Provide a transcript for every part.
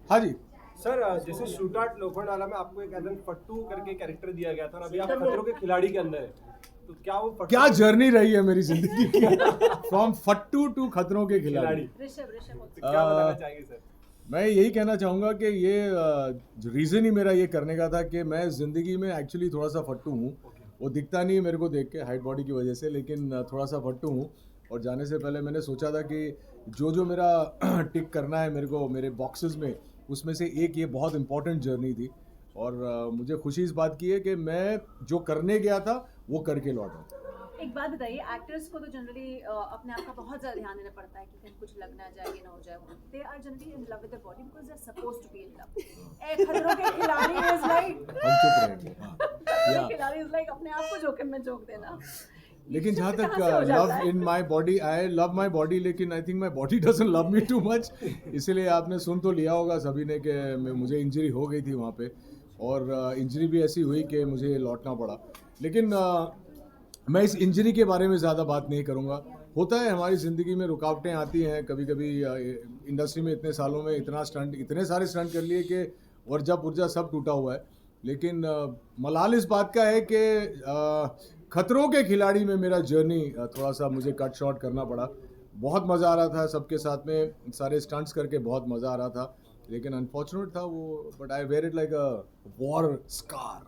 हाँ जी। सर, जैसे shoot out Lokhandwala में आपको एक एज फट्टू करके कैरेक्टर दिया गया था और अभी आप खतरों के खिलाड़ी के अंदर है, तो क्या वो फट्टू क्या जर्नी रही है मेरी जिंदगी की, फ्रॉम फट्टू टू खतरों के खिलाड़ी। तो क्या बताना चाहेंगे सर? मैं यही कहना चाहूँगा कि ये रीज़न ही मेरा ये करने का था कि मैं ज़िंदगी में एक्चुअली थोड़ा सा फट्टू हूँ। वो दिखता नहीं है मेरे को देख के हाइट बॉडी की वजह से, लेकिन थोड़ा सा फट्टू हूँ। और जाने से पहले मैंने सोचा था कि जो जो मेरा टिक करना है मेरे को मेरे बॉक्सेस में, उसमें से एक ये बहुत इंपॉर्टेंट जर्नी थी। और मुझे खुशी इस बात की है कि मैं जो करने गया था वो करके लौटा। एक बात बताइए, एक्टर्स को तो जनरली अपने आप का बहुत ज़्यादा ध्यान देना पड़ता है कि कहीं कुछ लग ना जाए, ये ना हो जाए। They are generally in love with their body because they are supposed to be in love. ए खतरों के खिलाड़ी इज लाइक हम चुप रहेंगे। हाँ। खिलाड़ी इज लाइक अपने आप को जोखिम में झोंक देना। लेकिन जहाँ तक कहाँ से हो जाता लव है? In my body, I love my body, लेकिन I think my body doesn't love me too much. इसीलिए आपने सुन तो लिया होगा सभी ने कि मुझे इंजरी हो गई थी वहाँ पे, और इंजरी भी ऐसी हुई कि मुझे लौटना पड़ा। लेकिन मैं इस इंजरी के बारे में ज़्यादा बात नहीं करूँगा। होता है, हमारी ज़िंदगी में रुकावटें आती हैं कभी कभी। इंडस्ट्री में इतने सालों में इतने सारे स्टंट कर लिए कि वर्जा पुर्जा सब टूटा हुआ है। लेकिन मलाल इस बात का है कि खतरों के खिलाड़ी में मेरा जर्नी थोड़ा सा मुझे कट शॉर्ट करना पड़ा। बहुत मज़ा आ रहा था सबके साथ में, सारे स्टंट्स करके बहुत मज़ा आ रहा था, लेकिन अनफॉर्चुनेट था वो। But I wear it like a war scar.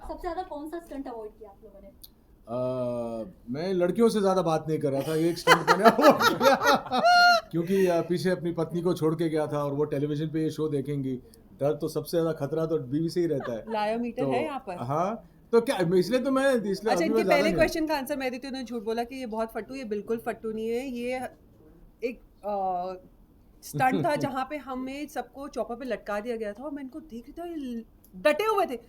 सबसे ज्यादा कौन सा स्टंट अवॉइड किया आप लोगों ने? मैं लड़कियों से ज़्यादा बात नहीं कर रहा था, एक स्टंट मैंने avoid किया क्योंकि पीछे अपनी पत्नी को छोड़ के गया था और वो टेलीविजन पे ये शो देखेंगी। डर तो सबसे ज़्यादा खतरा तो बीवी से ही रहता है। लायोमीटर तो है यहाँ पर। हाँ, तो क्या इसलिए तो मैं इसलिए अच्छा, अभी इनके मैं ज़्यादा पहले नहीं- क्वेश्चन का आंसर मैं देती हूँ। उन्होंने झूठ बोला कि ये बहुत फट्टू। ये बिल्कुल फट्टू नहीं है। ये एक स्टंट था जहाँ पे हमें सबको चौपर पे लटका दिया गया था और मैं इनको देख रही थी, ये डटे हुए थे।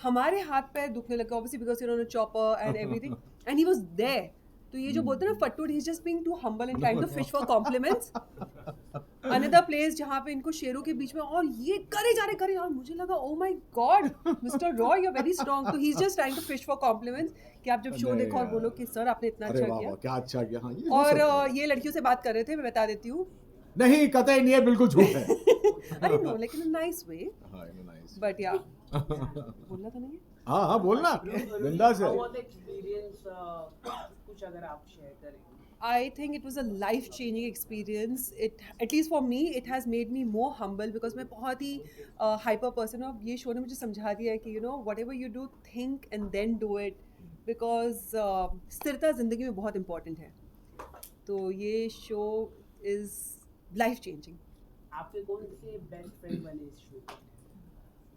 हमारे हाथ पैर दुखने लगे obviously because you know chopper and everything and he was there. तो ये जो बोलते हैं ना फट्टू, he is just being too humble and trying to fish for compliments. Another place जहाँ पे इनको शेरों के बीच में और ये करे और मुझे लगा oh my God mister Roy you are very strong. तो he is just trying to fish for compliments कि आप जब शो नहीं देखो और यार। बोलो कि सर आपने इतना अरे अच्छा वाह किया। वाह, क्या अच्छा किया। हाँ, ये हो और सकता है। ये लड़कियों से बात कर रहे थे, मैं बता देती हूँ। नहीं, कतई नहीं है, बिल्कुल झूठ है। अरे नो, लेकिन इन नाइस वे। हाँ, नाइस। बट या बोलना तो नहीं है। हाँ हाँ, बोलना बिंदास है। कुछ अगर आप शेयर करें। I think it was a life-changing experience. It, at least for me, it has made me more humble because मैं बहुत ही hyper person हूँ। ये शो ने मुझे समझा दिया है कि you know whatever you do, think and then do it because स्थिरता ज़िंदगी में बहुत important है। तो ये शो is life-changing. आपके कौन से बेस्ट फ्रेंड बने इस शो में?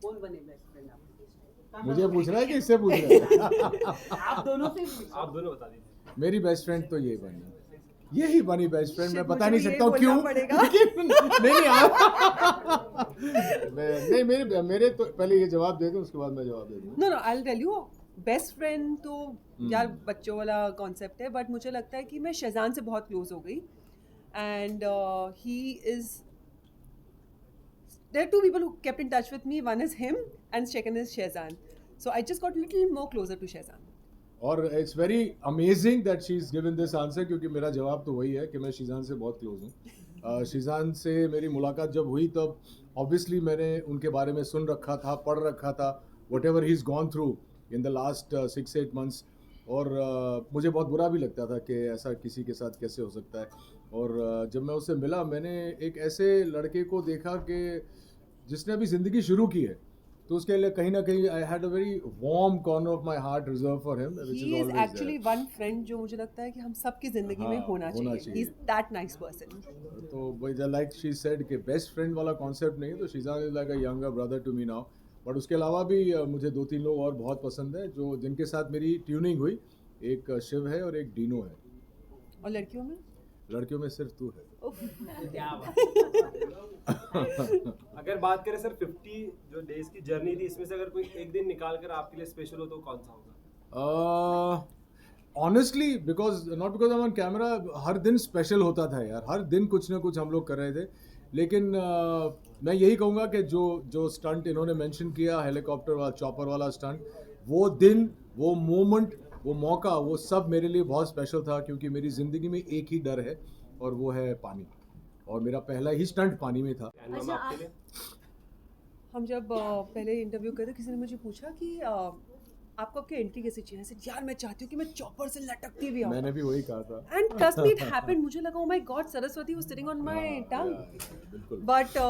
कौन बने बेस्ट फ्रेंड आपके? मुझे पूछ रहा है कि इससे पूछ रहा है? आप दोनों से पूछिए। आप दोनों बता दीजिए। मेरी बेस्ट फ्रेंड तो यही बनी बेस्ट फ्रेंड। मैं Shit, बता मुझे नहीं भी सकता यही हूँ क्यों, बोलना पड़ेगा। लेकिन नहीं नहीं मेरे तो पहले ये जवाब दे दूं, उसके बाद मैं जवाब दे दूं। No, I'll tell you. Best friend तो यार बच्चों वाला कॉन्सेप्ट है, बट मुझे लगता है कि मैं शहजान से बहुत क्लोज हो गई and he is there two people who kept in touch with me, one is him and second is Shahzan. So I just got little more closer to Shahzan. और it's very amazing that she is given this answer, क्योंकि मेरा जवाब तो वही है कि मैं शीजान से बहुत क्लोज हूँ। शीजान से मेरी मुलाकात जब हुई तब ऑब्वियसली मैंने उनके बारे में सुन रखा था, पढ़ रखा था, what ever he is gone through in the last 6-8 months। और मुझे बहुत बुरा भी लगता था कि ऐसा किसी के साथ कैसे हो सकता है। और जब मैं उससे मिला, मैंने एक ऐसे लड़के को देखा कि जिसने अभी ज़िंदगी शुरू की है, तो उसके लिए कहीं ना कहीं I had a very warm corner of my heart reserve for him, which he is is always actually one friend जो मुझे लगता है कि हम सबकी जिंदगी में हाँ, होना होना चाहिए. ही इज चाहिए। That nice person. तो लाइक शी सेड कि बेस्ट फ्रेंड वाला कॉन्सेप्ट नहीं है, तो Sheezan is like a younger brother to me now. But उसके अलावा भी मुझे 2-3 लोग और बहुत पसंद है जो जिनके साथ मेरी ट्यूनिंग हुई। एक शिव है और एक डीनो है। और लड़कियों में लड़कियों में सिर्फ तू है। क्या बात। अगर बात करें सर 50 जो डेज की जर्नी थी, इसमें से अगर कोई एक दिन निकाल कर आपके लिए स्पेशल हो तो कौन सा होगा? Honestly not because I am on camera, हर दिन स्पेशल होता था यार। हर दिन कुछ ना कुछ हम लोग कर रहे थे। लेकिन मैं यही कहूँगा कि जो स्टंट इन्होंने मेंशन किया, हेलीकॉप्टर वाला, चॉपर वाला स्टंट, वो दिन, वो मोमेंट, वो मौका, वो सब मेरे लिए बहुत स्पेशल था, क्योंकि मेरी ज़िंदगी में एक ही डर है और वो है पानी। और मेरा पहला ही स्टंट पानी में था। एंड मैम अच्छा, आपके लिए हम जब पहले इंटरव्यू कर रहे किसी ने मुझे पूछा कि आपको आपकी एंट्री कैसे चाहिए? ऐसे यार मैं चाहती हूँ कि मैं चॉपर से लटकती हुई आऊँ। मैंने भी वही कहा था। And trust me, it happened. मुझे लगा, oh my God, Saraswati was sitting on my tongue. बिल्कुल। But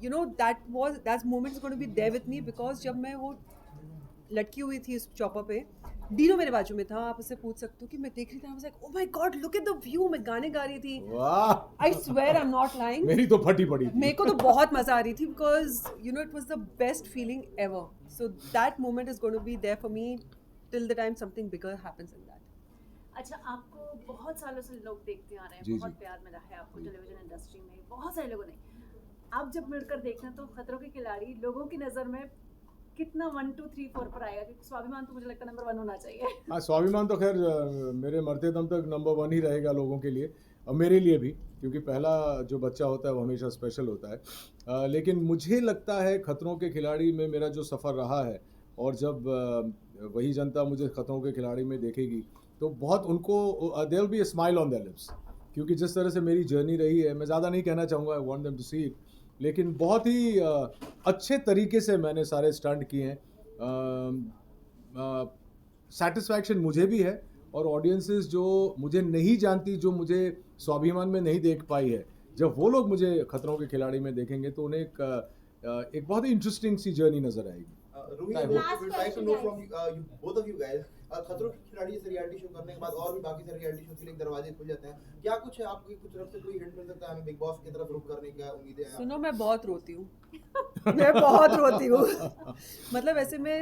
you know, that moment is going to be there with me because जब मैं वो लटकी हुई थी उस चॉपर पे, डीनो मेरे बाजू में था, आप उससे पूछ सकते हो कि मैं देख रही थी, I was like, oh my God, look at the view, मैं गाने गा रही थी। वाह, I swear I'm not lying. मेरी तो फटी पड़ी थी। मेरे को तो बहुत मजा आ रही थी because you know it was the best feeling ever. So that moment is going to be there for me till the time something bigger happens in that. अच्छा, आपको बहुत सालों से लोग देखते आ रहे हैं, जी, बहुत जी। प्यार मिला है आपको टेलीविजन इंडस्ट्री में, बहुत सारे लोगों ने। आप जब मिलकर देखते हैं तो खतरों के खिलाड़ी लोगों की नज़र में कितना 1 2 3 4 पर आएगा? क्योंकि स्वाभिमान तो मुझे लगता है नंबर 1 होना चाहिए। हाँ, स्वाभिमान तो खैर मेरे मरते दम तक नंबर 1 ही रहेगा लोगों के लिए और मेरे लिए भी, क्योंकि पहला जो बच्चा होता है वो हमेशा स्पेशल होता है। लेकिन मुझे लगता है खतरों के खिलाड़ी में मेरा जो सफ़र रहा है और जब वही जनता मुझे खतरों के खिलाड़ी में देखेगी तो बहुत उनको there will be a smile on their lips, क्योंकि जिस तरह से मेरी जर्नी रही है, मैं ज़्यादा नहीं कहना चाहूँगा, I want them to see it, लेकिन बहुत ही अच्छे तरीके से मैंने सारे स्टंट किए हैं। सेटिस्फैक्शन मुझे भी है और ऑडियंसेस जो मुझे नहीं जानती, जो मुझे स्वाभिमान में नहीं देख पाई है, जब वो लोग मुझे खतरों के खिलाड़ी में देखेंगे तो उन्हें एक बहुत ही इंटरेस्टिंग सी जर्नी नजर आएगी। Rumi, I I hope. would like to know from you, both of you guys, खतरों के खिलाड़ी जैसे रियलिटी शो करने के बाद और भी बाकी सारे रियलिटी शो के लिए दरवाजे खुल जाते हैं, क्या कुछ है आपकी कुछ तरफ से कोई हिंट मिल सकता है हमें बिग बॉस की तरफ रुख करने की उम्मीदें हैं? सुनो, मैं बहुत रोती हूँ। मैं बहुत रोती हूँ। मतलब ऐसे मैं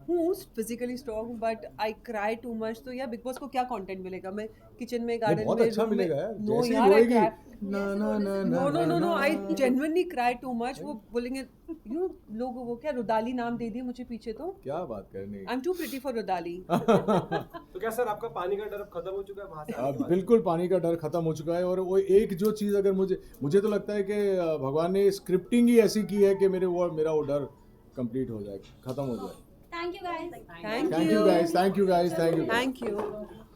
हूँ physically strong but I cry too much, तो यार बिग बॉस को क्या कंटेंट मिलेगा? मैं किचन में, गार्डन में, बहुत अच्छा room में- मिलेगा यार, नो जैसे ही यार, रोएगी, no no no, I genuinely cry too much. वो बोलेंगे यू लोग, वो क्या रुदाली नाम दे दिए मुझे पीछे, तो क्या बात करनी। I am too pretty for Rudaali. तो क्या सर आपका पानी का डर अब खत्म हो चुका है वहाँ से आने के बाद? बिल्कुल पानी का डर खत्म हो चुका है और वो एक जो चीज़ अगर मुझे तो लगता है कि भगवान ने स्क्रिप्टिंग ही ऐसी की है कि मेरा वो डर कंप्लीट हो जाए, खत्म हो जाए। Thank you guys. Thank thank you guys, thank you guys, thank you. Thank you.